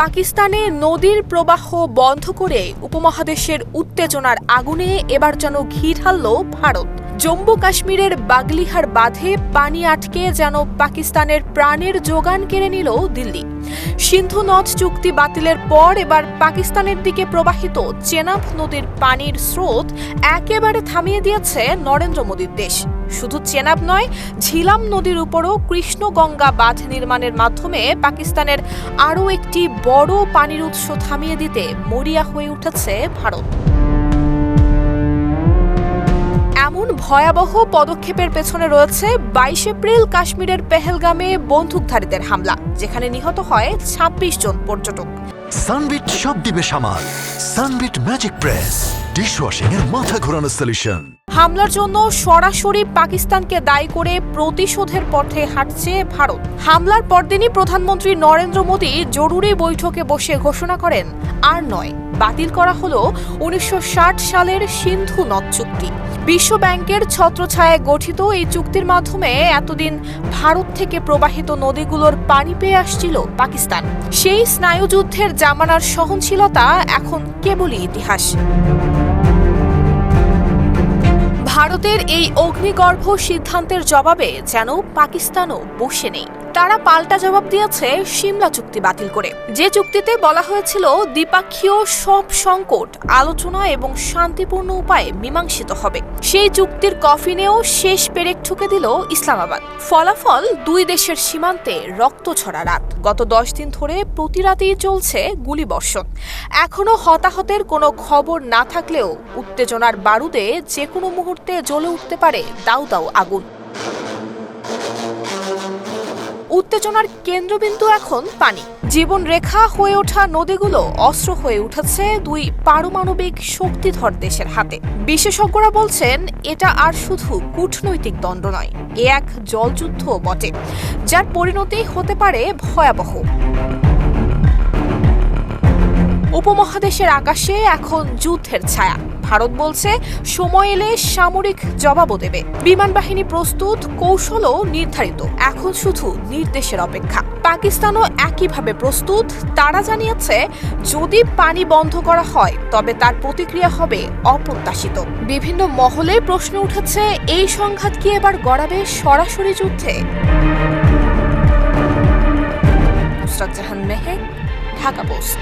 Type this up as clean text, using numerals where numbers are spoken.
পাকিস্তানে নদীর প্রবাহ বন্ধ করে উপমহাদেশের উত্তেজনার আগুনে এবার যেন ঘি ঢালল ভারত। জম্মু কাশ্মীরের বাগলিহার বাঁধে পানি আটকে যেন পাকিস্তানের প্রাণের যোগান কেড়ে নিল দিল্লি। সিন্ধু নদ চুক্তি বাতিলের পর এবার পাকিস্তানের দিকে প্রবাহিত চেনাব নদীর পানির স্রোত একেবারে থামিয়ে দিয়েছে নরেন্দ্র মোদীর দেশ। শুধু চেনাব নয়, ঝিলাম নদীর উপরও কৃষ্ণগঙ্গা বাঁধ নির্মাণের মাধ্যমে পাকিস্তানের আরও একটি বড় পানির উৎস থামিয়ে দিতে মরিয়া হয়ে উঠেছে ভারত। এমন ভয়াবহ পদক্ষেপের পেছনে রয়েছে ২২ এপ্রিল কাশ্মীরের পেহেলগামে বন্দুকধারীদের হামলা, যেখানে নিহত হয় ২৬ জন পর্যটক। সানবিট সব দিবে সামাল। সানবিট ম্যাজিক প্রেস ডিশওয়াশিং এর মাথা ঘোরানো সলিউশন। হামলার জন্য সরাসরি পাকিস্তানকে দায়ী করে প্রতিশোধের পথে হাঁটছে ভারত। হামলার পরদিনই প্রধানমন্ত্রী নরেন্দ্র মোদী জরুরি বৈঠকে বসে ঘোষণা করেন, আর নয়, বাতিল করা হলো ১৯৬০ সালের সিন্ধু নদ চুক্তি। বিশ্ব ব্যাংকের ছত্রছায়ায় গঠিত এই চুক্তির মাধ্যমে এতদিন ভারত থেকে প্রবাহিত নদীগুলোর পানি পেয়ে আসছিল পাকিস্তান। সেই স্নায়ুযুদ্ধের জামানার সহনশীলতা এখন কেবলই ইতিহাস। ভারতের এই অগ্নিগর্ভ সিদ্ধান্তের জবাবে যেন পাকিস্তানও বসে নেই। তারা পাল্টা জবাব দিয়েছে সিমলা চুক্তি বাতিল করে, যে চুক্তিতে বলা হয়েছিল দ্বিপাক্ষীয় সব সংকট আলোচনা এবং শান্তিপূর্ণ উপায়ে মীমাংসিত হবে। সেই চুক্তির কফিনেও শেষ পেরেক ঠুকে দিল ইসলামাবাদ। ফলাফল, দুই দেশের সীমান্তে রক্তঝরা রাত। গত ১০ দিন ধরে প্রতি রাতেই চলছে গুলিবর্ষণ। এখনো হতাহতের কোনো খবর না থাকলেও উত্তেজনার বারুদে যে কোনো মুহূর্তে জ্বলে উঠতে পারে দাউ দাউ আগুন। উত্তেজনার কেন্দ্রবিন্দু এখন পানি। জীবন রেখা হয়ে ওঠা নদীগুলো অস্ত্র হয়ে উঠেছে দুই পারমাণবিক শক্তিধর দেশের হাতে। বিশেষজ্ঞরা বলছেন, এটা আর শুধু কূটনৈতিক দ্বন্দ্ব নয়, এ এক জলযুদ্ধ বটে, যার পরিণতি হতে পারে ভয়াবহ। উপমহাদেশের আকাশে এখন যুদ্ধের ছায়া। ভারত বলছে, সময় এলে সামরিক জবাবও দেবে। বিমান বাহিনী প্রস্তুত, কৌশলও নির্ধারিত, এখন শুধু নির্দেশের অপেক্ষা। পাকিস্তানও একইভাবে প্রস্তুত। তারা জানিয়েছে, যদি পানি বন্ধ করা হয় তবে তার প্রতিক্রিয়া হবে অপ্রত্যাশিত। বিভিন্ন মহলে প্রশ্ন উঠেছে, এই সংঘাত কি এবার গড়াবে সরাসরি যুদ্ধে? নুসরাত জাহান মেহেক, ঢাকা পোস্ট।